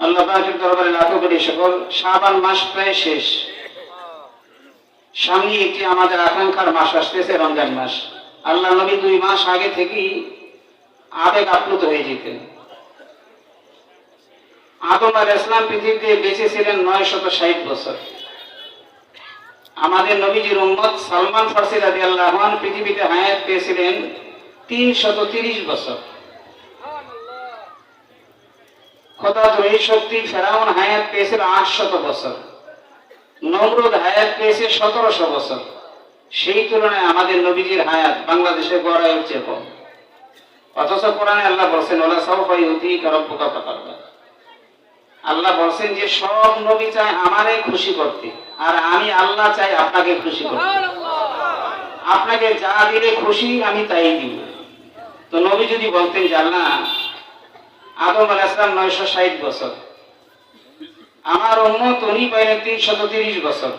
আল্লাহ পাকের দরবারে লাখো কোটি শুকর। শাবান মাস প্রায় শেষ, সামনে একটি আমাদের আকাঙ্ক্ষার মাস আসতেছে, রমজান মাস। আল্লাহ নবী 2 মাস আগে থেকেই আবেগ আপ্লুত হয়ে যেতেন। আদম আলাইহিস সালাম পৃথিবীতে বেঁচে ছিলেন 960 বছর। আমাদের নবীজির উম্মত সালমান ফারসি রাদিয়াল্লাহু আনহু পৃথিবীতে হায়াত পেয়েছিলেন 330 বছর। খোদাদ্রোহী শক্তি ফেরাউন হায়াত পেয়েছিল 800 বছর। নমরুদ হায়াত পেয়েছে 1700 বছর। সেই তুলনায় আমাদের নবীজির হায়াত বাংলাদেশে গড়ায় হচ্ছে কম। অথচ কোরআনে আল্লাহ বলছেন ওলা সাওফা ইউতিকা রাব্বুকা ফাতারদা। আল্লাহ বলছেন যে সব নবী চায় আমারে খুশি করতে, আর আমি আল্লাহ চাই আপনাকে খুশি করতে। আপনাকে যা দিলে খুশি আমি তাই দিব। তো নবী যদি বলতেন যে আল্লাহ আদম আলাইহিস সালাম 960 বছর, আমার উম্মত উনি পাইলেন 330 বছর,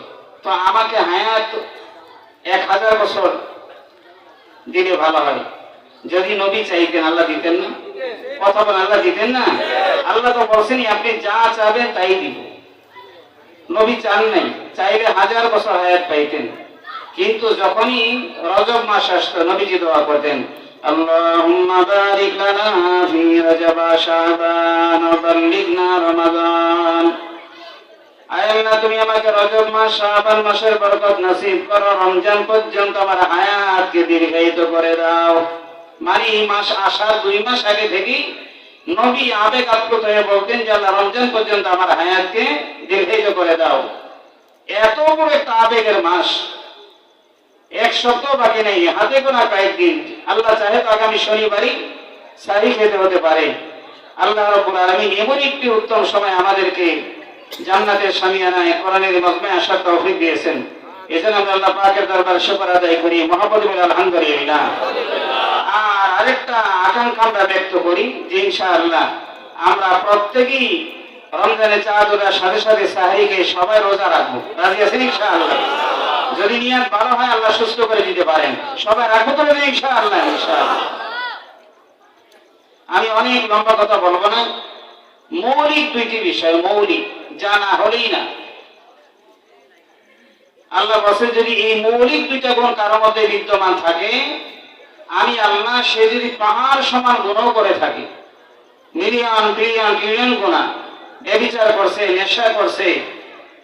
তো আমাকে হায়াত 1000 বছর দিলে ভালো হয়। যদি নবী চাইতেন আল্লাহ দিতেন না? কথা বলেন, আল্লাহ দিতেন না? আল্লাহ তো বলছেন আপনি যা চাবেন তাই দিব। নবী চান নাই, চাইলে 1000 বছর হায়াত পাইতেন। কিন্তু যখনই রজব মাস আসতো নবীজি দোয়া করতেন আল্লাহুম্মা বারিক লানা ফি রজব শাবান ওয়া বাল্লিগনা রমাদান। আয় আল্লাহ তুমি আমাকে রজব মাস শাবান মাসের বরকত নসিব করো, রমজান পর্যন্ত আমার হায়াতকে দীর্ঘায়িত করে দাও। মানে এই মাস আসার 2 মাস আগে থেকেই নবী আবেগ আপ্লুত হয়ে বলতেন যে আল্লাহ রমজান পর্যন্ত আমার হায়াতকে দীর্ঘায়িত করে দাও। এত বড় একটা আবেগের মাস, 1 সপ্তাহ বাকি নেই, হাতে গোনা কয়েকদিন। আল্লাহ চাহে তো আগামী শনিবারই সাহি খেতে হতে পারে। আল্লাহ রাব্বুল আলামিন এমন একটি উত্তম সময় আমাদেরকে জান্নাতের শামিয়ানায় কোরআনের মজমায় আসার তৌফিক দিয়েছেন। এজন্য আমরা আল্লাহ পাকের দরবারে শুকর আদায় করি, মহব্বত বলি আলহামদুলিল্লাহ। আর আরেকটা আকাঙ্ক্ষা আমরা ব্যক্ত করি যে ইনশাআল্লাহ আমরা প্রত্যেকেই রমজানের চাঁদ ওঠার সাথে সাথে সাহরিকে সবাই রোজা রাখবো। রাজি আছেন ইনশাআল্লাহ? যদি নিয়ত ভালো হয় আল্লাহ সুস্থ করে দিতে পারেন। সবাই রাখবো তো ইনশাআল্লাহ? ইনশাআল্লাহ। আমি অনেক লম্বা কথা বলবো না, মৌলিক 2টি বিষয়, মৌলিক জানা হলেই না। আল্লাহ বলছেন যদি এই মৌলিক 2টা গুণ কারোর মধ্যে বিদ্যমান থাকে, আমি আল্লাহ সে যদি পাহাড় সমান গুনাহ করে থাকি, মিলিয়ন বিলিয়ন ট্রিলিয়ন গুনাহ, ব্যভিচার করছে, নেশা করছে,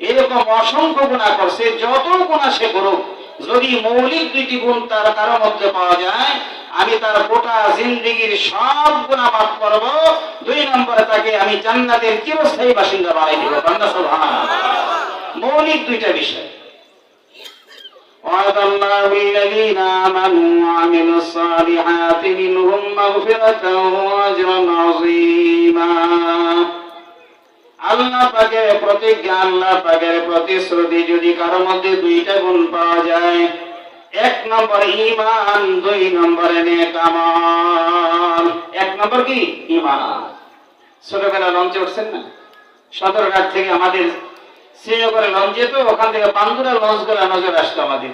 এরকম অসংখ্য গুনাহ করছে, যত গুনাহ সে করুক, যদি মৌলিক 2টি গুণ তার কারোর মধ্যে পাওয়া যায়, আমি তার গোটা জিন্দেগীর সব গুনাহ মাফ করব। 2 নম্বরে তাকে আমি জান্নাতের চিরস্থায়ী বাসিন্দা বানাই দেব। বান্দা সুবহানাল্লাহ। মৌলিক 2টা বিষয়। وعد الله الذين آمنوا وعملوا الصالحات منهم مغفرة وأجرا عظيما। আল্লাহ পাকের প্রতিজ্ঞা, আল্লাহ পাকের প্রতিশ্রুতি, যদি কারোর মধ্যে 2টা গুণ পাওয়া যায়, 1 নম্বর ঈমান, 2 নম্বরে নেক আমল। 1 নম্বর কি? ঈমান। ছোটবেলা লঞ্চে উঠছেন না? সদরঘাট থেকে আমাদের শ্রীনগরে লঞ্চ যেত, ওখান থেকে বান্দুরা লঞ্চ করে নজর আসতো আমাদের।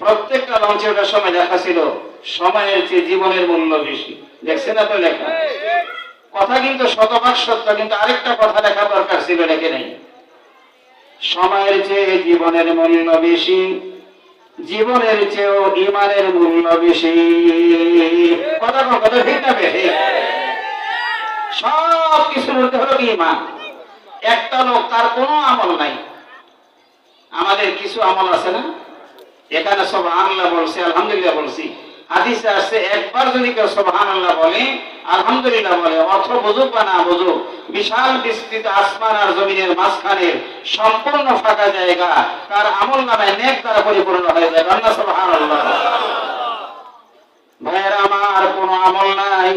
প্রত্যেকটা লঞ্চে ওঠার সময় লেখা ছিল সময়ের চেয়ে জীবনের মূল্য বেশি। দেখছেন না তো লেখা? কথা কিন্তু শতভাগ সত্য, কিন্তু আরেকটা কথা লেখা দরকার ছিল, লেখে নাই। সময়ের চেয়ে জীবনের মূল্য বেশি, জীবনের চেয়েও ঈমানের মূল্য বেশি। কথা ঠিক না বেশি? সব কিছুর মধ্যে হলো ঈমান। একটা লোক তার কোনো আমল নাই, আমাদের কিছু আমল আছে না? এখানে সুবহানাল্লাহ বলছি, আলহামদুলিল্লাহ বলছি, হাদিসে আসছে একবার যদি কেউ সুবহানাল্লাহ বলে, আলহামদুলিল্লাহ বলে, অর্থ বুঝুক বা না বুঝুক, বিশাল বিস্তৃত আসমান আর জমিনের মাঝখানে সম্পূর্ণ ফাঁকা জায়গা তার আমল নামায় নেক দ্বারা পরিপূর্ণ হয়ে যায়। বান্দা সুবহানাল্লাহ। ভাইয়েরা আমার, কোনো আমল নাই,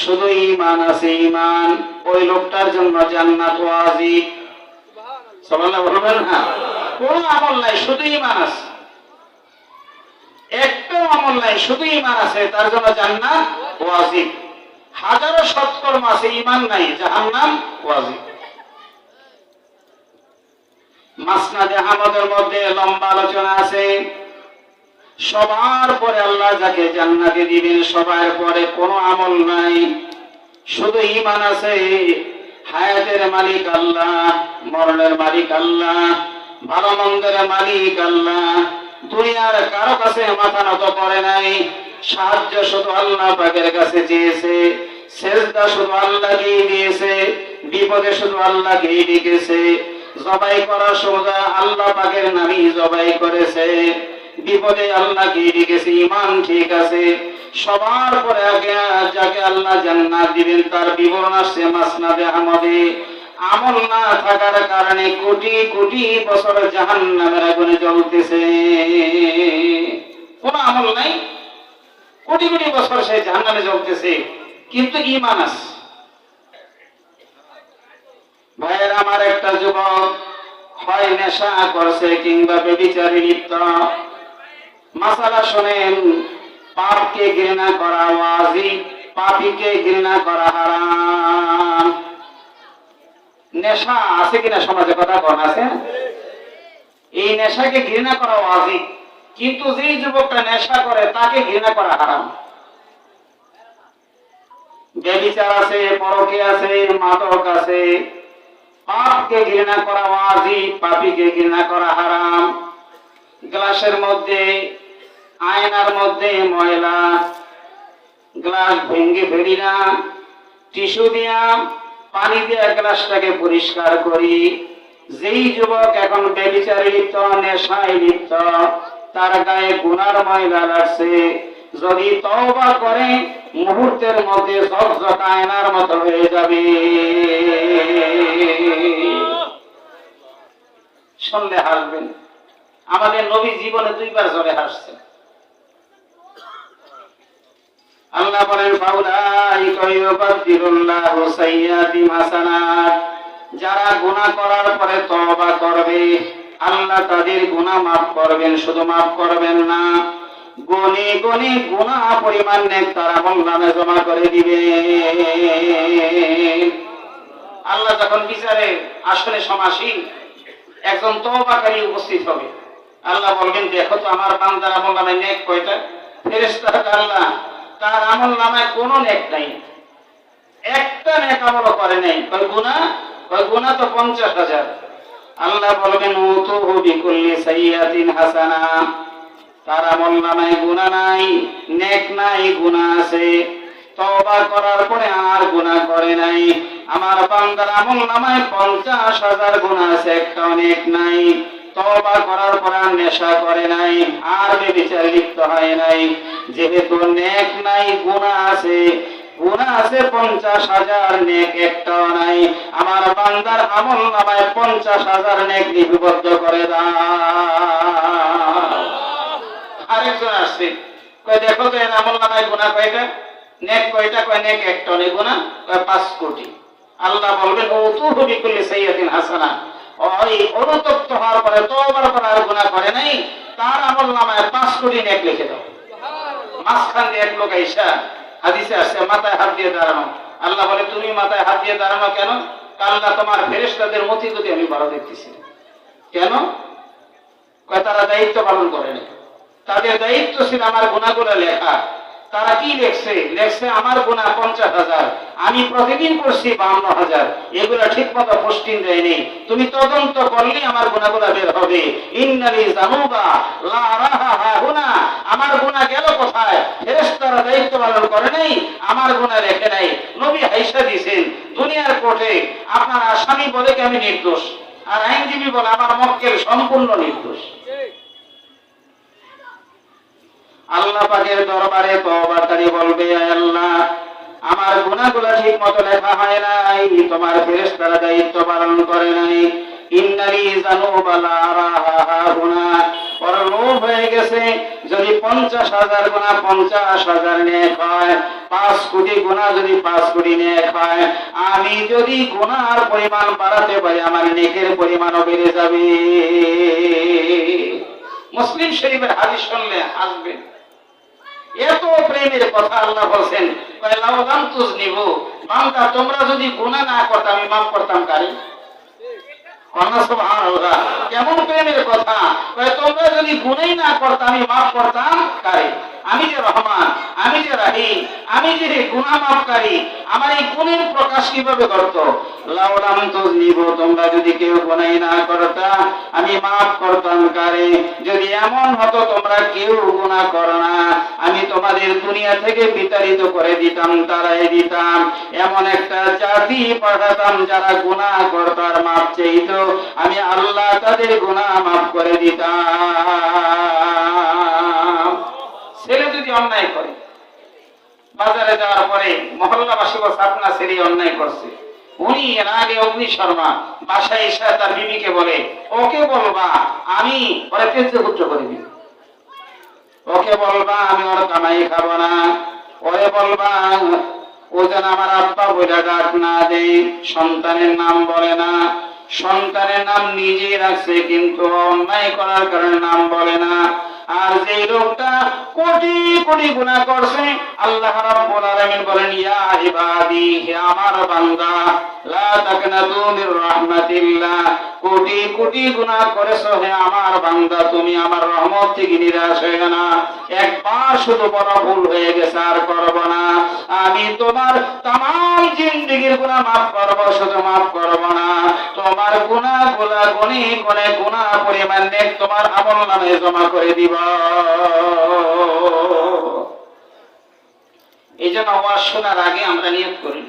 শুধু ঈমান আছে। ঈমান, ওই লোকটার জন্য জান্নাত ওয়াজিব। সুবহানাল্লাহ বলবেন না? কোনো আমল নাই, শুধু ঈমান আছে। একটা আমল নাই, শুধু ঈমান আছে, তার জন্য জান্নাত ওয়াজিব। হাজারো সৎকর্ম আছে, ঈমান নাই, জাহান্নাম ওয়াজিব। মাসনাদে আহমদের মধ্যে লম্বা আলোচনা আছে। সবার পরে আল্লাহ যাকে জান্নাতে দিবেন, সবার পরে কোনো আমল নাই, শুধু ঈমান আছে। হায়াতের মালিক আল্লাহ, মরণের মালিক আল্লাহ, ভালো মন্দের মালিক আল্লাহ। দুনিয়ার কারো কাছে মাথা নত করে নাই, সাহায্য শুধু আল্লাহ পাকের কাছে চেয়েছে, সেজদা শুধু আল্লাহকেই দিয়েছে, বিপদে শুধু আল্লাহকেই ডেকেছে। জবাই করার সময় আল্লাহ পাকের নামই জবাই করেছে, বিপদে আল্লাহকেই ডেকেছে। ঈমান ঠিক আছে। সবার পরে আগে যাকে আল্লাহ জান্নাত দিবেন তার বিবরণ আসছে মাসনাদে আহমদে। আমল না থাকার কারণে কোটি কোটি বছর জাহান্নামের আগুনে জ্বলতেছে। কোন আমল নাই, কোটি কোটি বছর সে জাহান্নামে জ্বলতেছে, কিন্তু ঈমান আছে। ভাইয়ের আমার, একটা যুবক হয় নেশা করছে কিংবা ব্যভিচারে লিপ্ত। মাসালা শোনেন, পাপকে ঘৃণা করা ওয়াজিব, পাপীকে ঘৃণা করা হারাম। নেশা আছে কিনা সমাজে, কথা কোন আছে? এই নেশাকে ঘৃণা করা ওয়াজিব, কিন্তু যেই যুবকটা নেশা করে তাকে ঘৃণা করা হারাম। ব্যভিচার আছে, পরকীয়া আছে, মাদক আছে। পাপকে ঘৃণা করা ওয়াজিব, পাপীকে ঘৃণা করা হারাম। গ্লাসের মধ্যে, আয়নার মধ্যে ময়লা, গ্লাস ভেঙে ফেলি না, টিস্যু দিয়া পানি দিয়ে গ্লাসটাকে পরিষ্কার করি। যেই যুবক এখন ব্যভিচারে লিপ্ত, নেশায় লিপ্ত, তার গায়ে গুনার ময়লা লাগছে, যদি তওবা করে মুহূর্তের মধ্যে ঝকঝক আয়নার মতো হয়ে যাবে। শুনলে হাসবেন, আমাদের নবী জীবনে 2 বার জ্বরে হাসছে। আল্লাহ বলেন, ফাউলাইকা ইউবাদদিলুল্লাহু সাইয়্যাতিহিম হাসানাত। যারা গুনাহ করার পরে তওবা করবে, আল্লাহ তাদের গুনাহ মাফ করবেন। শুধু মাফ করবেন না, গনি গনি গুনাহ পরিমাণ নেক তার আমলনামে জমা করে দিবেন। আল্লাহ যখন বিচারে আসলে সমাসীন একজন তওবাকারী উপস্থিত হবে, আল্লাহ বলবেন, দেখো তো আমার বান্দার আমলনামায় নেক কয়টা? ফেরেশতারা আল্লাহ, তার আমলনামায় কোনো নেক নাই, একটা নেক আমলও করে নাই। কয় গুনাহ? কয় গুনাহ তো 50,000। আল্লাহ বলবেন, উতুহু বিকুল্লি সাইয়্যাতিন হাসানা। তার আমলনামায় গুনাহ নাই, নেক নাই, গুনাহ আছে। তওবা করার পরে আর গুনাহ করে নাই। আমার বান্দার আমলনামায় 50,000 গুনাহ আছে, একটাও নেক নাই। তওবা করার পর আর নেশা করে নাই, আর ব্যভিচারে লিপ্ত হয় নাই। যেহেতু নেক নাই, গুনাহ আছে, গুনাহ আছে 50,000, নেক একটাও নাই। আমার বান্দার আমলনামায় 50,000 নেক লিপিবদ্ধ করে দাও। আরেকজন আসছে, কয় দেখো তো এর আমলনামায় গুনাহ কয়টা, নেক কয়টা? কয় নেক একটাও নেই, গুনাহ কয় 5 কোটি। আল্লাহ বলবেন, উতুহু বিকুল্লি সাইয়্যাতিন হাসানা। ওই অনুতপ্ত হওয়ার পরে, তওবার পরে আর গুনাহ করে নাই, তার আমলনামায় 5 কোটি নেক লিখে দাও। মাঝখান দিয়ে এক লোক আইসা, হাদিসে আসছে, মাথায় হাত দিয়ে দাঁড়ানো। আল্লাহ বলে, তুমি মাথায় হাত দিয়ে দাঁড়ানো কেন? আল্লাহ, তোমার ফেরেশতাদের মতি গতি আমি বড় দেখতেছি। কেন? কয় তারা দায়িত্ব পালন করে না। তাদের দায়িত্ব ছিল আমার গুনাহগুলো লেখা। তারা কি লেখছে? লেখছে আমার গুনাহ 50,000, আমি প্রতিদিন করছি 52,000। এগুলা ঠিক মতো পোস্টিং দেয়নি। তুমি তদন্ত করলে আমার গুনাহগুলো বের হবে। ইন্নালি জানুবা লা রাহা হুনা। আমার গুনাহ গেল কোথায়? ফেরেশতারা দায়িত্ব পালন করে নাই, আমার গুনাহ লেখে নাই। নবী হাইসা দিয়েছেন দুনিয়ার কোর্টে, আপনার আসামি বলে কি আমি নির্দোষ, আর আইনজীবী বলে আমার মক্কেল সম্পূর্ণ নির্দোষ। আল্লাহ পাকের দরবারে তওবাকারী বলবে, আল্লাহ, আমার গুনাহগুলো ঠিক মতো লেখা হয় নাই, তোমার ফেরেশতারা দায়িত্ব পালন করে নাই। ইন্নালি জানুবা লা রাহা হুনা। ওর লোভ হয়ে গেছে, যদি 50,000 গুনাহ 50,000 নেক হয়, 5 কোটি গুনাহ যদি 5 কোটি নেক হয়, আমি যদি গুনাহর পরিমাণ বাড়াতে পারি, আমার নেকের পরিমাণও বেড়ে যাবে। মুসলিম শরীফের হাদিস শুনলে আসবেন। এত প্রেমের কথা আল্লাহ বলছেন, লাউলাম তুজনিবু, বান্দা তোমরা যদি গুনাহ না করতে আমি মাফ করতাম কারে? সুবহানাল্লাহ, কেমন প্রেমের কথা! তোমরা যদি গুনাহ না করতে আমি মাফ করতাম কারে? আমি যে রহমান, আমি যে রাহিম, আমি যে গুনাহ মাফকারী, আমার এই গুণের প্রকাশ কিভাবে করতো? লাউলাম তুযনিবু, তোমরা যদি কেউ গুনাহ না করতা আমি মাফ করতাম কারে। যদি এমন হতো তোমরা কেউ গুনাহ করো না, আমি তোমাদের দুনিয়া থেকে বিতাড়িত করে দিতাম, তারাই দিতাম। এমন একটা জাতি পাঠাতাম যারা গুনাহ করত আর মাফ চাইতো, আমি আল্লাহ তাদের গুনাহ মাফ করে দিতাম। ছেলে যদি অন্যায় করে, বাজারে যাওয়ার পরে মহল্লাবাসী বলছে আপনার ছেলে অন্যায় করছে, উনি এর আগে অগ্নি শর্মা বাসায় এসে তার বিবিকে বলে ওকে বলবা আমি ওরা তেজ্যপুত্র করে দিব, ওকে বলবা আমি ওর কামাই খাবো না, ওরে বলবা ও যেন আমার আব্বা বলে ডাক না দেয়, সন্তানের নাম বলে না, সন্তানের নাম নিজেই রাখছে কিন্তু অন্যায় করার কারণে নাম বলে না। আর যে লোকটা কোটি কোটি গুনাহ করছে, আল্লাহ রাব্বুল আলামিন বলেন ইয়া ইবাদি, হে আমার বান্দা, লা তাকনাতু মির রাহমাতিল্লাহ, কোটি কোটি গুনাহ করেছো হে আমার বান্দা, তুমি আমার রহমত থেকে নিরাশ হয়ে না। একবার শুধু বড় ভুল হয়ে গেছে আর করব না, আমি তোমার तमाम জিন্দেগীর গুনাহ maaf করব, শুধু maaf করব না, তোমার গুনাহগুলো গনে গনে গুনাহ পরিমাণ নেক তোমার আমলনামায় জমা করে দিব। এইজন্য ওয়াজ শোনার আগে আমরা নিয়ত করি,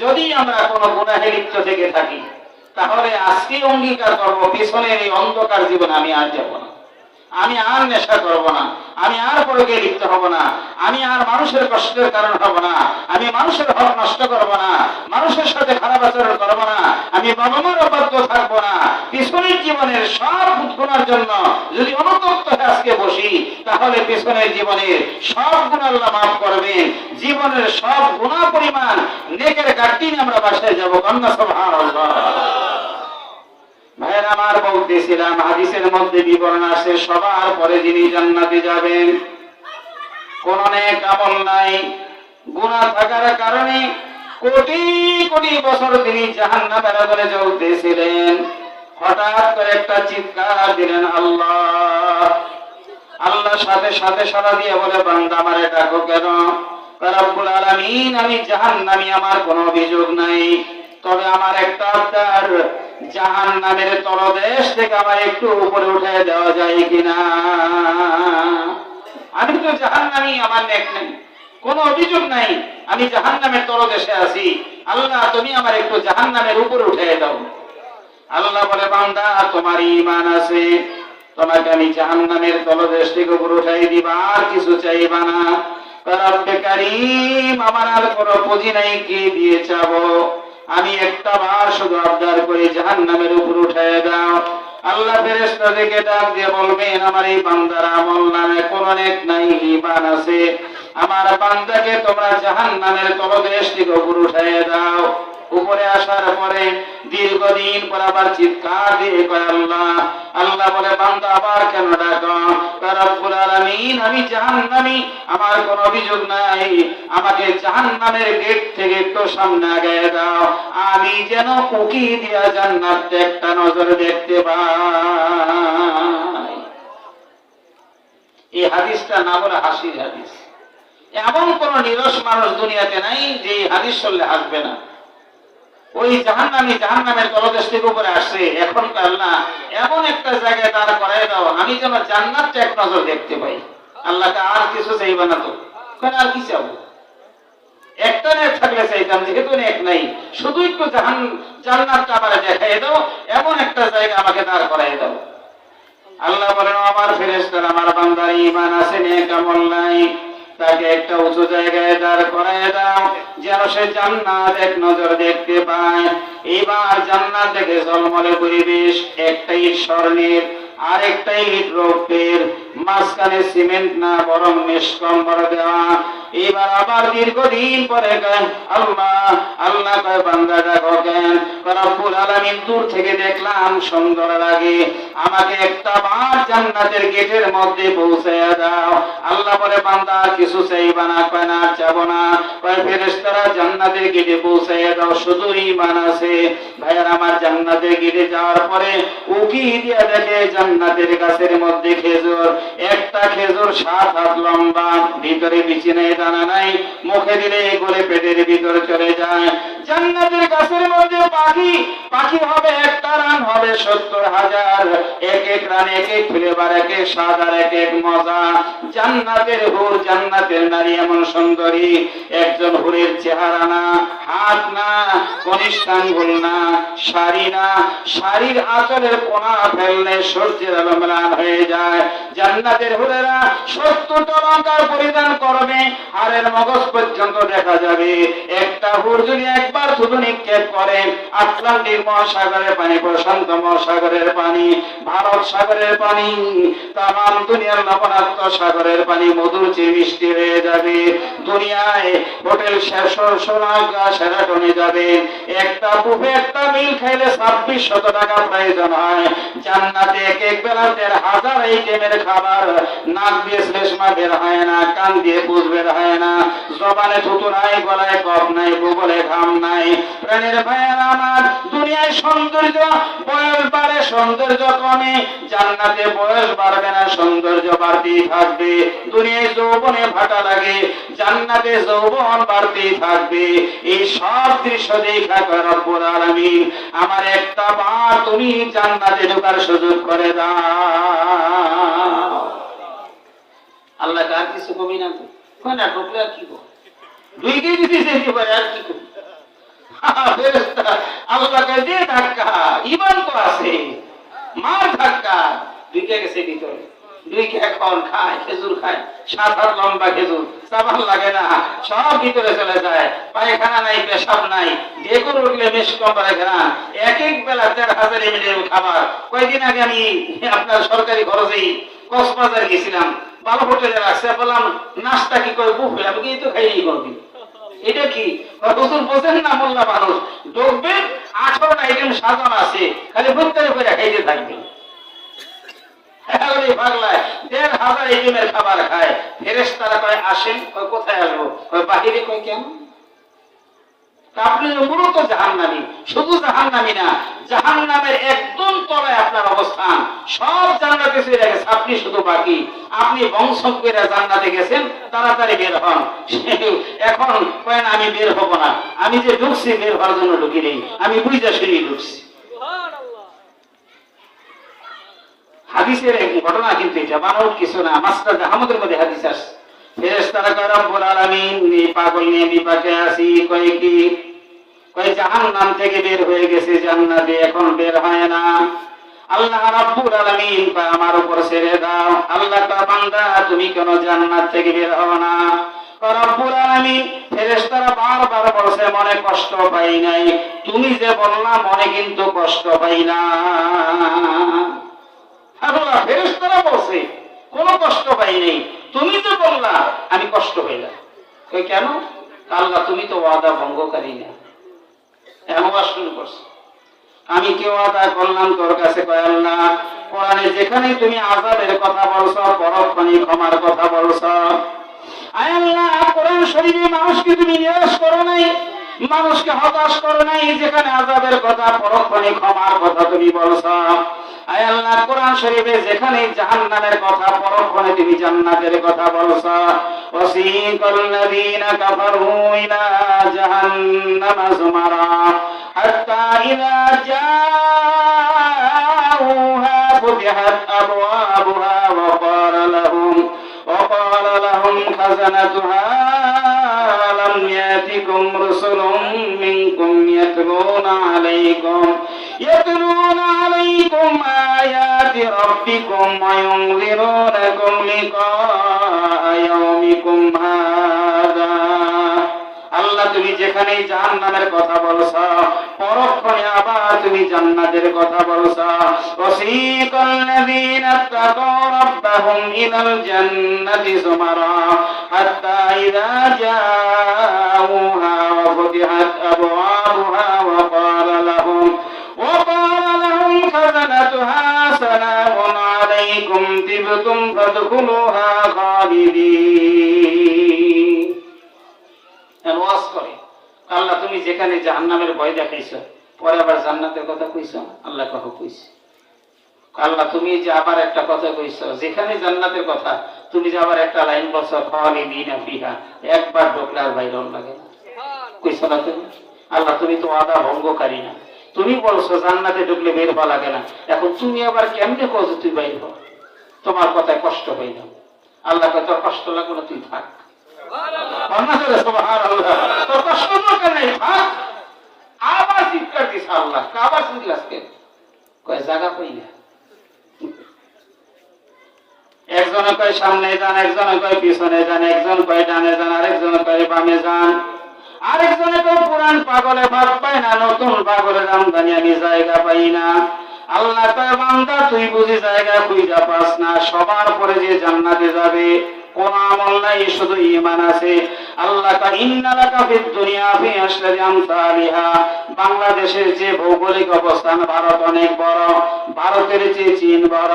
যদি আমরা কোনো গুনাহে লিপ্ত থেকে থাকি তাহলে আজকে অঙ্গীকার করব পিছনের এই অন্ধকার জীবনে আমি আর যাব না, আমি আর নেশা করব না, আমি আর পরকে লিপ্ত হব না, আমি আর মানুষের কষ্টের কারণ হব না, আমি মানুষের হক নষ্ট করব না, মানুষের সাথে খারাপ আচরণ করব না, আমি বাবা মার অবাধ্য থাকবো না। পিছনের জীবনের সব গুনার জন্য যদি অনুতপ্ত হয়ে আজকে বসি তাহলে পিছনের জীবনের সব গুনাহ আল্লাহ মাফ করবেন, জীবনের সব গুনাহ পরিমাণ নেকের ঘাটতি নিয়ে আমরা বাসায় যাব। কন্যা সুবহানাল্লাহ। ভাইয়ের আমার বলতেছিলাম হাদিসের মধ্যে বিবরণ আছে সবার পরে যিনি জান্নাতে যাবেন কোন নেক আমল নাই, গুনাহ থাকার কারণে কোটি কোটি বছর তিনি জাহান্নামের আগুনে জ্বলতেছিলেন। হঠাৎ করে একটা চিৎকার দিলেন আল্লাহ, আল্লাহ সাথে সাথে সাড়া দিয়ে বলে বান্দা আমারে ডাকো কেন? রব্বুল আলামিন আমি জাহান্নামী, আমার কোনো অভিযোগ নাই, তবে আমার একটা আবদার, জাহান্নামের তলদেশ থেকে আমার একটু উপরে উঠে দেওয়া যায় কিনা? আমি তো জাহান্নামী, আমার নেক নেই, কোনো অভিযোগ নাই, আমি জাহান্নামের তলদেশে আছি, আল্লাহ তুমি আমার একটু জাহান্নামের উপরে উঠে দাও। আল্লাহ বলে বান্দা তোমার ঈমান আছে, তোমাকে আমি জাহান্নামের তলদেশ থেকে উপরে উঠাই দিবা, আর কিছু চাইবা না। রব্বে কারীম আমার আর কোনো পুঁজি নাই, কি দিয়ে চাবো? আমি একটা বার শুধু আবদার করে জাহান্নামের উপর উঠায় দাও। আল্লাহ ফেরেশতাদেরকে ডাক দিয়ে বলবেন আমার এই বান্দার আমল নামে কোন নেক নাই, ঈমান আছে, আমার বান্দাকে তোমরা জাহান্নামের তলদেশ থেকে উপর উঠায় দাও। উপরে আসার পরে দীর্ঘদিন পর আবার চিৎকার দিয়ে কয় আল্লাহ, আল্লাহ বলে বান্দা আবার কেন ডাকো? রব্বুল আলামিন আমি জাহান্নামী, আমার কোনো অভিযোগ নাই, আমাকে জাহান্নামের গেট থেকে একটু সামনে আগায় দাও, আমি যেন উকি দিয়া জান্নাতে একটা নজর দেখতে পাই। এই হাদিসটা না বলে হাসির হাদিস। এমন কোন নিরস মানুষ দুনিয়াতে নাই যে হাদিস শুনলে হাসবে না। ওই জাহান্নামী জাহান্নামের তলদেশ থেকে উপরে আসছে, এখন আল্লাহ এমন একটা জায়গায় দাঁড় করায় দাও আমি যেন জান্নাতটা এক নজর দেখতে পাই। আল্লাহকে আর কিছু চাইবা না তো, আর কি চাবো? একটা নেক থাকলে চাইতাম, যেহেতু নেক নাই, শুধু একটু জান্নাতটা আমার দেখাই দাও, এমন একটা জায়গা আমাকে দাঁড় করাই দাও। আল্লাহ বলেন আমার ফেরেশতারা আমার বান্দার ঈমান আছে, নেক আমল নাই, তাকে একটা উঁচু জায়গায় দাঁড় করায় দাও যেন সে জান্নাত এক নজর দেখতে পায়। এবার জান্নাত দেখে ঝলমলে পরিবেশ, একটা ইট স্বর্ণের আর একটা ইট রৌপ্যের, মাঝখানে সিমেন্ট না বরং মেশকম্বর দেওয়া। এবার আবার দীর্ঘদিন পরে আল্লাহ আল্লাহ কয় বান্দা ডাকো কেন? রব্বুল আলামিন দূর থেকে দেখলাম সুন্দর লাগে, আমাকে একটা বার জান্নাতের গেটের মধ্যে পৌঁছায়া দাও। আল্লাহ বলে বান্দা কিছু চাইবা না? কয় না চাবো না। কয় ফেরেশতারা জান্নাতের গেটে পৌঁছায়া দাও, শুধু ঈমান আছে। ভাইয়ার আমার জান্নাতের গেটে যাওয়ার পরে উকি দিয়া দেখে জান্নাতের গাছের মধ্যে খেজুর, একটা খেজুর 7 হাত লম্বা, ভিতরে বিচি নেই, দানা নাই, মুখে দিলে গলে পেটের ভিতরে চলে যায়। জান্নাতের গাছের মধ্যে পাখি, পাখি হবে একটা, রান হবে 70,000, এক এক রান এক এক ফ্লেভার, এক এক স্বাদ আর এক এক মজা। জান্নাতের হুর, জান্নাতের নারী এমন সুন্দরী, একজন হুরের চেহারা না, হাত না, কনিষ্ঠাঙ্গুল না, শাড়ি না, শাড়ির আঁচলের কোনা ফেললে সূর্যের আলো ম্লান হয়ে যায়। জান্নাতের হুরেরা 70 অলংকার পরিধান করবে, হাড়ের মগজ পর্যন্ত দেখা যাবে। একটা হুর যদি একবার শুধু নিক্ষেপ করে, আটলান্টিক মহাসাগরের পানি, প্রশান্ত মহাসাগরের পানি, ভারত সাগরের পানি, তাম দুনিয়ার লবণাক্ত সাগরের পানি মধুর চেয়ে মিষ্টি হয়ে যাবে। দুনিয়ায় হোটেল সেরাটনে যাবে, একটা বুফে, একটা মিল খাইলে 2600 টাকা প্রয়োজন হয়। জান্নাতে এক এক বেলা 1,500 আইটেমের খাবার, নাক দিয়ে শ্লেষ্মা বের হয় না, কান দিয়ে পুষ বের হয় না, জবানে থুতু নাই, গলায় কফ নাই, বুবলে ঘাম নাই। প্রাণের ভাইয়েরা আমার, দুনিয়ায় সৌন্দর্য বয়স বাড়ে, সৌন্দর্য কমে, জান্নাতে বয়স বাড়বে না, সৌন্দর্য বাড়তেই থাকবে। দুনিয়ায় যৌবনে ভাটা লাগে, জান্নাতে যৌবন বাড়তেই থাকবে। এই সব দৃশ্য দেখা কয় রব্বুল আলামিন, আমার একটা বার তুমি জান্নাতে ঢোকার সুযোগ করে দাও। আল্লাহ কার কিছু কমি না তো, কই না ঢুকলে আর কি করব, দুইকেই দিতে যেতে পারে আর কি করব। ফেরেশতা আল্লাহকে দিয়ে ধাক্কা, ঈমান তো আছে, মার ধাক্কা, দুইকে গেছে ভিতরে, দুইকে এখন খায়, খেজুর খায়, 7 হাত লম্বা খেজুর, চাবান লাগে না, সব ভিতরে চলে যায়। পায়খানা নাই, পেশাব নাই, ডেকুর উঠলে বেশ কম পায়খানা, এক এক বেলা 1,500 ml খাবার। কয়েকদিন আগে আমি আপনার সরকারি খরচেই কক্সবাজার গেছিলাম, ভালো হোটেলে রাখছে, বললাম নাস্তা কি করে, বুফে, আমি কি তো খাইই করবি, এটা কি হুজুর বোঝেন না, মোল্লা মানুষ ঢুকবে, 18টা আইটেম সাজানো আছে, খালি ভুত্তারে করে খাইতে থাকবে। পাগলায় 1,500 আইটেমের খাবার খায়। ফেরেশতারা কয় আসেন, কয় কোথায় আসবো, কয় বাহিরে। কয় কেন? আপনি মূলত জাহান্নামী, শুধু জাহান্নামী না, জাহান্নামের একদম তলায় আপনার অবস্থান, সব জান্নাতে চলে গেছে, আপনি শুধু বাকি। আপনি বংশ করে জান্নাতে গেছেন, তাড়াতাড়ি বের হন। এখন কয়েন আমি বের হব না, আমি যে ঢুকছি বের হওয়ার জন্য ঢুকি নেই, আমি বুঝা শুনি ঢুকছি। হাদিসের এক ঘটনা, কিন্তু এটা বানানোর কিছু না, মাসনাদ আহমদের মধ্যে হাদিস আছে। ফেরেশতারা কয় রব্বুল আলামিন, এই পাগল নিয়ে বিপাকে আছি। কয় কি? কয় জাহান্নাম থেকে বের হয়ে গেছে জান্নাতে, এখন বের হয় না। আল্লাহ রাব্বুল আলামিন কয় আমার উপর ছেড়ে দাও। আল্লাহ কয় বান্দা তুমি কেন জান্নাত থেকে বের হও না? রব্বুল আলামিন, ফেরেশতারা বারবার বলছে মনে কষ্ট পাই নাই, তুমি যে বললা মনে কিন্তু কষ্ট পাই না। আল্লাহ ফেরেশতারা বলছে কোনো কষ্ট পাই নাই, তুমি যে বললা আমি কষ্ট পাইলাম। কই কেন? আল্লাহ তুমি তো ওয়াদা ভঙ্গকারী না। এমন শুরু করছে, আমি কি ওয়াদা করলাম তোর কাছে? কয় আল্লাহ কোরআনে যেখানে তুমি আযাবের কথা বলছো, পরক্ষণে ক্ষমার কথা বলছো। আয় আল্লাহ কোরআন শরীফে মানুষকে তুমি নিরাশ করো নাই, মানুষকে হতাশ করো নাই, যেখানে আযাবের কথা, পরক্ষণে ক্ষমার কথা তুমি বলছো। আয় আল্লাহ কোরআন শরীফে যেখানে জাহান্নামের কথা, পরক্ষণে তুমি জান্নাতের কথা বলছো। ওয়াসিকাল লাযীনা কাফারু ইলা জাহান্নামা যুমারা হাত্তা ইযা জাউহা ফুতিহাত আবওয়াবুহা ওয়া ক্বালা লাহুম খাযানাতুহা আলাম ইয়াতিকুম রাসূলুম মিনকুম ইয়াতলুনা আলাইকুম আয়াতি রাব্বিকুম ওয়া ইউনযিরুনাকুম লিকা ইয়াউমিকুম হাযা। আল্লাহ তুমি যেখানে জাহান্নামের কথা বলছো, পরক্ষণে আবার তুমি জান্নাতের কথা বলছো। ওয়াসিকাল লাযীনা তাকাউ রাব্বাহুম ইলাল জান্নাতি যুমারা হাত্তা ইযা জাউহা ওয়া ফুতিহাত আবওয়াবুহা ওয়া ক্বালা লাহুম খাযানাতুহা সালামুন আলাইকুম তিবতুম ফাদখুলুহা খালিদিন। ওয়াজ করে আল্লাহ তুমি যেখানে জাহান্নামের ভয় দেখাইছো, পরে আবার জান্নাতের কথা কইছো। আল্লাহ কহ কইছে, আল্লাহ তুমি যে আবার একটা কথা কইছো, যেখানে জান্নাতের কথা তুমি যে আবার একটা লাইন বলছো, খালিদিনা ফিহা, একবার ঢুকলে আর বাইরে লাগে না, কইছো না তুমি? আল্লাহ তুমি তো ওয়াদা ভঙ্গকারী না, তুমি বলছো জান্নাতে ঢুকলে বের হওয়া লাগে না, এখন তুমি আবার কেমনে কও যে তুই বাইর হ? তোমার কথায় কষ্ট হই না। আল্লাহ কয় তোর কষ্ট লাগবে না, তুই থাক। সুবহানাল্লাহ, তোর কষ্ট দরকার নেই, থাক। আবার চিৎকার দিস আল্লাহ, আবার চিৎকার কয় জায়গা পাই না। একজনে কয় সামনে যান, একজনে কয় পিছনে যান, একজন কয় ডানে যান, আরেকজন কয় বামে যান, আরেকজনে কয় পুরান পাগলে ভাত পায় না, নতুন পাগলের আমদানি আমি জায়গা পাই না। আল্লাহ কয় বান্দা তুই বুঝি জায়গা খুঁজা পাস না, সবার পরে যে জান্নাতে যাবে কোন আমল নাই, শুধু ঈমান আছে। আল্লাহ কয় ইন্নালাকা ফিদ দুনিয়া ফি আশরাতি আমসালিহা, বাংলাদেশের যে ভৌগোলিক অবস্থান, ভারত অনেক বড়, ভারতের যে চীন বড়,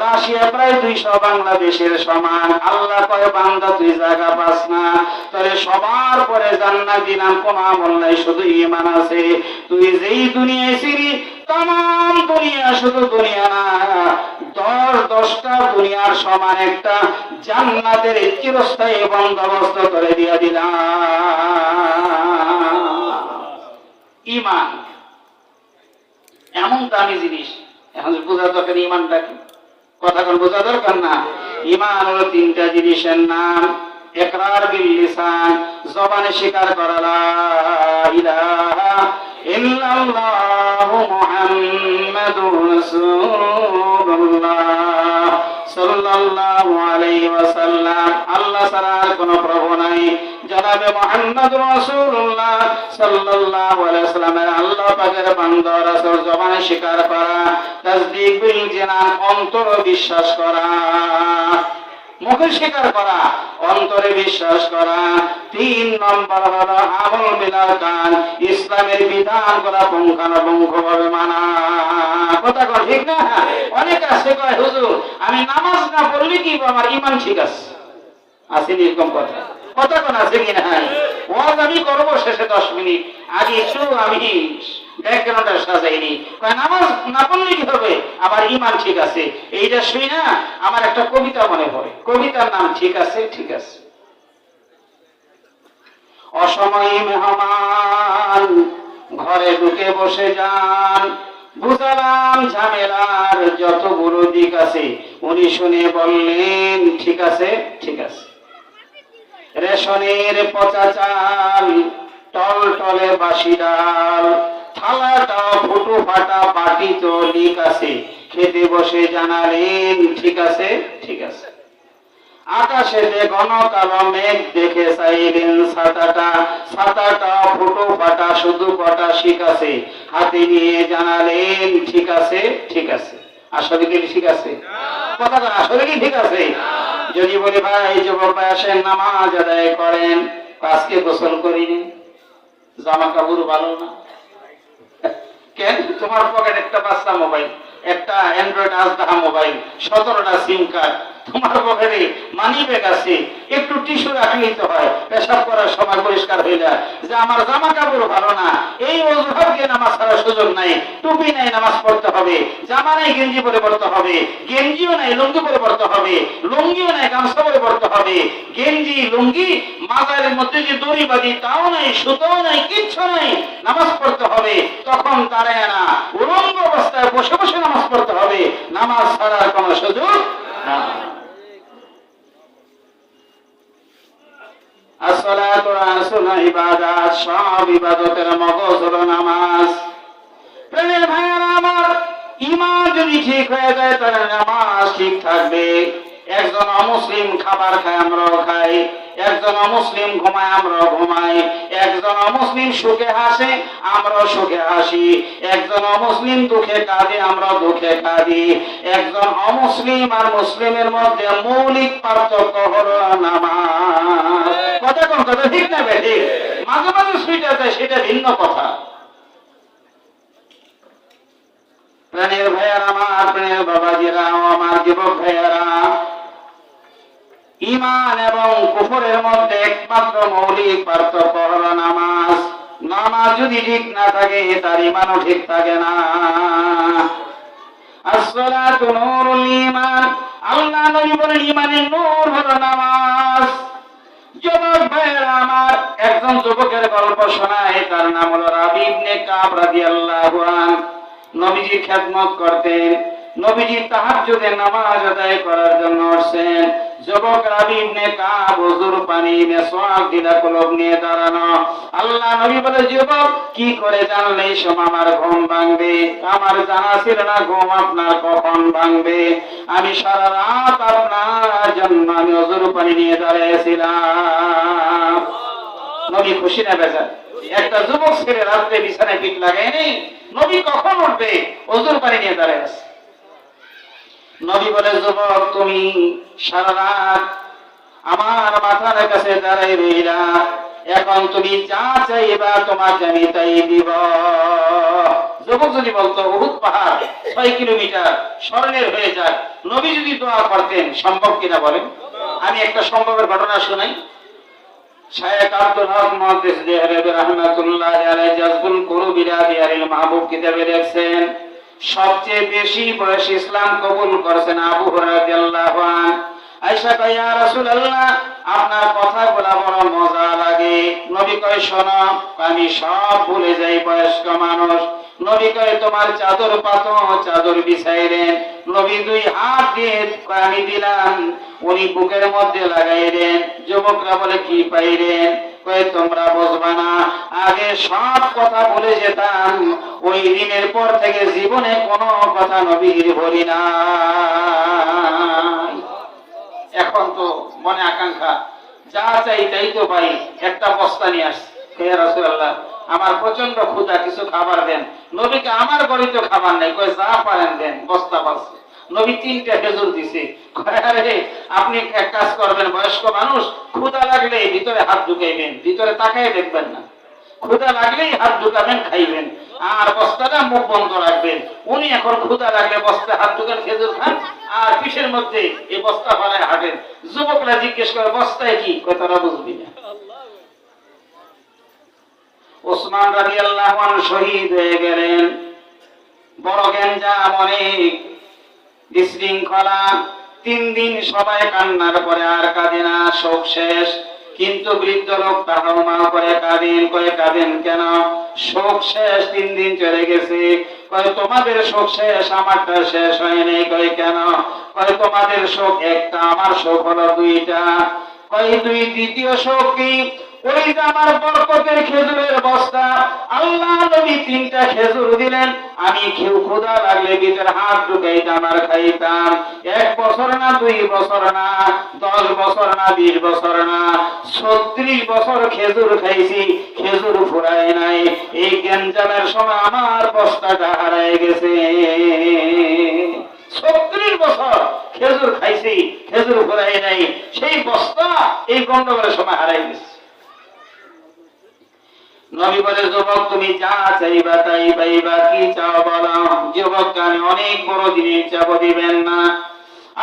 রাশিয়া প্রায় 200 বাংলাদেশের সমান। আল্লাহ কয় বান্দা তুই জায়গা পাস না, তাহলে সবার পরে জান্নাত দিলাম, কোন আমল নাই, শুধু ঈমান আছে। তুই যেই দুনিয়ায় ছিলি, তাম দুনিয়া, শুধু দুনিয়া না, 10টা দুনিয়ার সমান একটা জান্নাতের চিরস্থায়ী বন্দোবস্ত করে দিয়া দিলাম। ঈমান এমন দামি জিনিস, এখন বোঝা দরকার ঈমানটা কি, কথা কোন বোঝা দরকার না। ঈমান হলো 3টা জিনিসের নাম। ইকরার বিল লিসান, জবানে স্বীকার করা লা ইলাহা ইল্লাল্লাহু মুহাম্মাদুর রাসূলুল্লাহ সাল্লাল্লাহু আলাইহি ওয়াসাল্লাম, আল্লাহ ছাড়া আর কোনো প্রভু নাই। জনাবে মুহাম্মদুর রাসূলুল্লাহ সাল্লাল্লাহু আলাইহি ওয়াসাল্লামের আল্লাহ পাকের বান্দা রাসূল, জবানে স্বীকার করা, তাসদীক বিল জানান, অন্তরে বিশ্বাস করা, মুখে স্বীকার করা, অন্তরে বিশ্বাস করা। 3 নম্বর হলো আমল বিল কান, ইসলামের বিধান করা পুঙ্খানুপুঙ্খভাবে মানা। কথা কন ঠিক না? অনেক আছে কয় হুজুর আমি নামাজ না পড়লে কি আমার ঈমান ঠিক আছে, আসেনি এরকম কথা, কথা কোন আছে কি না? ওয়াজ আমি করবো শেষে 10 মিনিট আগে একটু আমি ব্যাকগ্রাউন্ডটা সাজাইনি, নামাজ না পড়লে কি হবে, আমার ঈমান ঠিক আছে। এইটা শুই না আমার একটা কবিতা মনে পড়ে, কবিতার নাম ঠিক আছে ঠিক আছে। অসময়ে মেহমান ঘরে ঢুকে বসে যান, বুঝালাম ঝামেলার যতগুলো দিক আছে, উনি শুনে বললেন ঠিক আছে ঠিক আছে। রেশনের পচা চাল, টল টলে বাসি ডাল, থালাটা ফুটো ফাটা, বাটি তো লিক আছে, খেতে বসে জানালেন ঠিক আছে ঠিক আছে। আকাশেতে ঘন কালো মেঘ দেখে চাইলেন ছাতাটা, ছাতাটা ফুটো ফাটা, শুধু কটা শিক আছে, হাতে নিয়ে জানালেন ঠিক আছে ঠিক আছে। আসলে কি ঠিক আছে? কথা বলেন, আসলে কি ঠিক আছে? যদি বলি ভাই যুবক ভাই আসেন নামাজ আদায় করেন, আজকে গোসল করিনি, জামা কাপড় ভালো না, কেন? তোমার পকেট একটা বাচ্চা মোবাইল, একটা অ্যান্ড্রয়েড আজদাহা মোবাইল, 17টা সিম কার্ড, তোমার পকেটে মানি ব্যাগ আছে, একটু টিস্যু রাখলেই তো হয়, পেশাব করার সময় পরিষ্কার হয়ে যায় যে আমার জামা কাপড় ভালো না, এই অজুহাতকে নামাজ ছাড়ার সুযোগ নাই। টুপি নাই নামাজ পড়তে হবে, জামা নাই গেঞ্জি পরে পড়তে হবে, গেঞ্জিও নাই লুঙ্গি পরে পড়তে হবে, লুঙ্গিও নাই গামছা পরে পড়তে হবে, গেঞ্জি লুঙ্গি মাজারের মধ্যে যে দড়ি বাঁধি তাও নাই, সুতোও নাই, কিচ্ছু নাই, নামাজ পড়তে হবে। তখন দাঁড়ায় না, উলঙ্গ অবস্থায় বসে বসে নামাজ পড়তে হবে, নামাজ ছাড়ার কোনো সুযোগ না। আসসালাতু রাসূল ইবাদাত, সব ইবাদতের মগজ হলো নামাজ। প্রেমের ভাইয়েরা আমার, ঈমান যদি ঠিক হয়ে যায় তাহলে নামাজ ঠিক থাকবে। একজন অমুসলিম খাবার খায়, আমরাও খাই, একজন অমুসলিম ঘুমায়, আমরাও ঘুমাই, একজন অমুসলিম সুখে হাসে, আমরাও সুখে হাসি, একজন অমুসলিম দুঃখে কাঁদে, আমরাও দুঃখে কাঁদি। একজন অমুসলিম আর মুসলিমের মধ্যে মৌলিক পার্থক্য হলো নামাজ। কথা কোন কথা ঠিক না বেঠি? মাঝে মাঝে সুইটা যায় সেটা ভিন্ন কথা। প্রাণের ভাইয়ারা আমার, প্রাণের বাবাজিরা, আমার যুবক ভাইয়ারা, ঈমান এবং কুফরের মধ্যে একমাত্র মৌলিক পার্থক্য হলো নামাজ। নামাজ যদি ঠিক না থাকে তার ঈমানও ঠিক থাকে না। আসসালাতু নূরুল ঈমান। আল্লাহ নবী বলেন ঈমানের নূর হলো নামাজ। যুবক ভাইয়েরা আমার, একজন যুবকের গল্প শোনায়, তার নাম হলো রাবী ইবনে কাব রাদিয়াল্লাহু আনহু। নবীজির খেদমত করতেন। নবীজি তাহাজ্জুদের নামাজ আদায় করার জন্য উঠছেন। যুবক রাবী ইবনে কাব ওযুর পানি মেসওয়াক দিলা কলব নিয়ে দাঁড়ানো। আল্লাহ নবী বলে, যুবক কি করে জানলে এই সময় আমার ঘুম ভাঙবে? আমার জানা ছিল না ঘুম আপনার কখন ভাঙবে। আমি সারা রাত আপনার জন্য আমি ওযুর পানি নিয়ে দাঁড়িয়েছিলাম। নবী খুশি না বেজার? একটা যুবক ছেলে রাত্রে বিছানায় পিঠ লাগায়নি, নবী কখন উঠবে? ওযুর পানি নিয়ে দাঁড়িয়ে আছে। নবী বলে, যুবক তুমি সারা রাত আমার মাথার কাছে দাঁড়াই রইলা, এখন তুমি যা চাইবা তোমাকে আমি তাই দিব। যুবক যদি বলতো উহুদ পাহাড় 6 কিলোমিটার স্বর্ণের হয়ে যায়, নবী যদি দোয়া করতেন, সম্ভব কিনা বলেন? আমি একটা সম্ভবের ঘটনা শোনাই। শায়েখ আব্দুল হক মুহাদ্দিস দেহলভী রাহমাতুল্লাহি আলাইহি জাযবুল কুরুব ইলা দিয়ারিল মাহবুব কিতাবে লিখছেন, সবচেয়ে বেশি বয়স ইসলাম কবুল করেছেন আবু হুরায়রা রাদিয়াল্লাহু আনহু। আয়েশা কয়, ইয়া রাসূলুল্লাহ, আপনার কথাগুলো বড় মজা লাগে। নবী কয়, শোনো, আমি সব ভুলে যাই, বয়স্ক মানুষ। নবী কয়, তোমার চাদর পাতো, চাদর বিছাইলেন। নবী 2 হাত দিয়ে আমি দিলাম, উনি বুকের মধ্যে লাগাইলেন। যুবকরা বলে, কি পাইলেন? কয়, তোমরা বুঝবা না, আগে সব কথা বলে যেতাম, ওই দিনের পর থেকে জীবনে কোনো কথা নবীর বলি না। এখন তো মনে আকাঙ্ক্ষা, যা চাই তাই তো পাই। একটা বস্তা নিয়ে আসছে, ইয়া রাসূলুল্লাহ, আমার প্রচন্ড ক্ষুধা, কিছু খাবার দেন। নবীকে, আমার ঘরে তো খাবার নাই। কয়, যা পারেন দেন, বস্তা পাচ্ছে। নবী 3টা খেজুর দিছে। আরে আপনি এক কাজ করবেন, বয়স্ক মানুষ, ক্ষুধা লাগলে ভিতরে হাত ঢুকাইবেন, ভিতরে তাকায় দেখবেন না। ক্ষুধা লাগলেই হাত ঢুকাবেন, খাইবেন, আর বস্তাটা মুখ বন্ধ রাখবেন। উনি এখন ক্ষুধা লাগলে বস্তা হাত ঢুকান, খেজুর খান, আর পিঠের মধ্যে এই বস্তা ফালায় হাঁটেন। যুবকরা জিজ্ঞেস করে, বস্তায় কি? কথাটা বুঝবি না। ওসমান রাদিয়াল্লাহু আনহু শহীদ হয়ে গেলেন। বড় গ্যাঞ্জাম, অনেক বিশৃঙ্খলা। 3 দিন সবাই কান্নার পরে আর কাঁদে না, শোক শেষ। কিন্তু বৃদ্ধ লোক তাহামা করে কাঁদেন। কয়ে, কাঁদেন কেন? শোক শেষ, 3 দিন চলে গেছে। কয়ে, তোমাদের শোক শেষ, আমারটা শেষ হয় নাই। কয়ে, কেন? কয়ে, তোমাদের শোক একটা, আমার শোক হলো 2টা। কয়ে, দ্বিতীয় শোক কি? ওই যে আমার বরকতের খেজুরের বস্তা, আল্লাহ নবী 3টা খেজুর দিলেন, আমি ক্ষুধা লাগলে ভিতরে হাত ঢুকাইতাম আর খাইতাম। 1 বছর না, 2 বছর না, 10 বছর না, 20 বছর না, 36 বছর খেজুর খাইছি, খেজুর ফুরায় নাই। এই গ্যাঞ্জামের সময় আমার বস্তাটা হারায় গেছে। 36 বছর খেজুর খাইছি, খেজুর ফুরায় নাই, সেই বস্তা এই গন্ডগোলের সময় হারাই গেছে। নবী বলে, যুবক তুমি যা চাইবা তাই পাইবা, কি চাও বলো। যুবক, আমি অনেক বড় জিনিস চাবো, দিবেন না?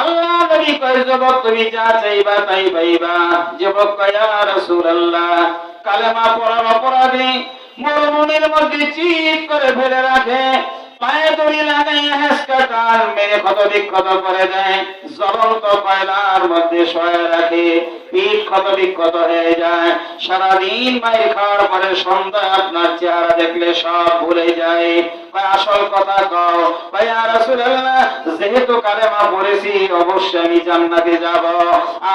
আল্লাহ নবী কয়, যুবক তুমি যা চাইবা তাই পাইবা। যুবক কয়, ইয়া রাসূলুল্লাহ, কালেমা পড়ার অপরাধে মরুভূমির মধ্যে চিৎ করে ফেলে রাখে, পায়ে দড়ি লাগাইয়া হেঁচকা টান মেরে ক্ষত বিক্ষত করে দেয়, জ্বলন্ত কয়লার মধ্যে শোয়া রাখে, পিঠ ক্ষত বিক্ষত হয়ে যায়। সারাদিন মাইর খাওয়ার পরে সন্ধ্যায় আপনার চেহারা দেখলে সব ভুলে যায়। আসল কথা কও। ইয়া রাসূলুল্লাহ, যেহেতু কালেমা পড়েছি, অবশ্যই আমি জান্নাতে যাব।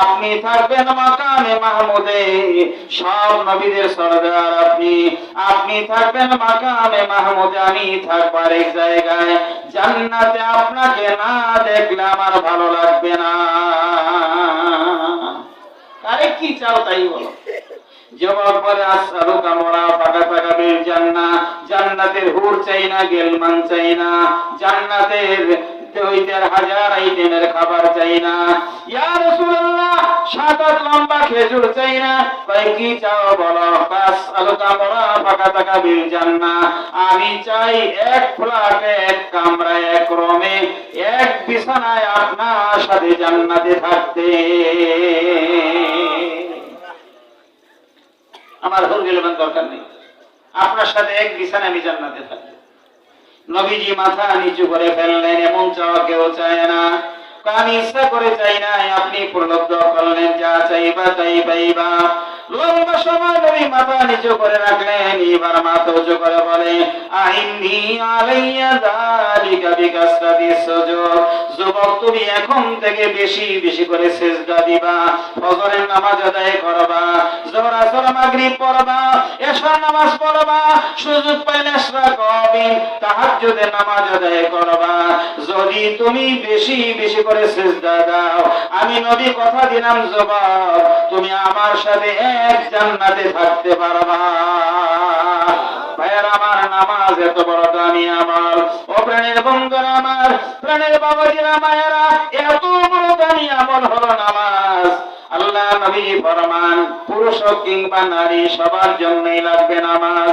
আপনি থাকবেন মাকামে মাহমুদে, সব নবীদের সরদার আপনি। আপনি থাকবেন মাকামে মাহমুদে, আমি থাকব আরেক জায়গায়। জান্নাতে আপনাকে না দেখলে আমার ভালো লাগবে না। আরে কি চাও তাই বলো। জবাব বলে, আসআলুকা মুরাফাকাতাকা বিল জান্নাহ, জান্নাতের হুর চাই না, গেলমান চাই না, জান্নাতের 2,000 আইটেমের খাবার চাই না। ইয়া রাসূলুল্লাহ, 7 লম্বা খেজুর চাই না। কয়, কি চাও বলো। আসআলুকা মুরাফাকাতাকা বিল জান্নাহ, আমি চাই 1 ফ্ল্যাটে, 1 কামরায়, 1 রুমে, 1 বিছানায় আপনার সাথে জান্নাতে থাকতে। আমার হুর গেলেন দরকার নেই, আপনার সাথে 1 বিছানায় আমি জান্নাতে থাকবো। নবীজি মাথা নিচু করে ফেললেন, এমন চাওয়া কেউ চায় না। আমি ইচ্ছা করে চাই নাই, আপনি প্রলব্ধ করলেন, যা চাইবা তাই পাইবা। লম্বা সময় নবী মাথা নিচু করে রাখলেন, এবার মাথা উঁচু করে বলে, আইনি আলাইয়া যালিকা বিকাসরাতিস সুজুদ। যুবক, তুমি এখন থেকে বেশি বেশি করে সিজদা দিবা, ফজরের নামাজ আদায় করবা, যোহর আসর মাগরিব পড়বা, এশার নামাজ পড়বা, সুযোগ পাইলে ইশরাকাবিন তাহাজ্জুদের নামাজ আদায় করবা। যদি তুমি বেশি বেশি করে সিজদা দাও, আমি নবী কথা দিলাম যুবক, তুমি আমার সাথে এক জান্নাতে থাকতে পারবা। ভাইয়ের আমার, নামাজ এত বড় দামি আমল। ও প্রাণের বন্ধুরা আমার, প্রাণের বাবাজিরা, মায়েরা, এত বড় দামি আমল হলো নামাজ। আল্লাহ নবী ফরমান, পুরুষ হোক কিংবা নারী, সবার জন্যই লাগবে নামাজ।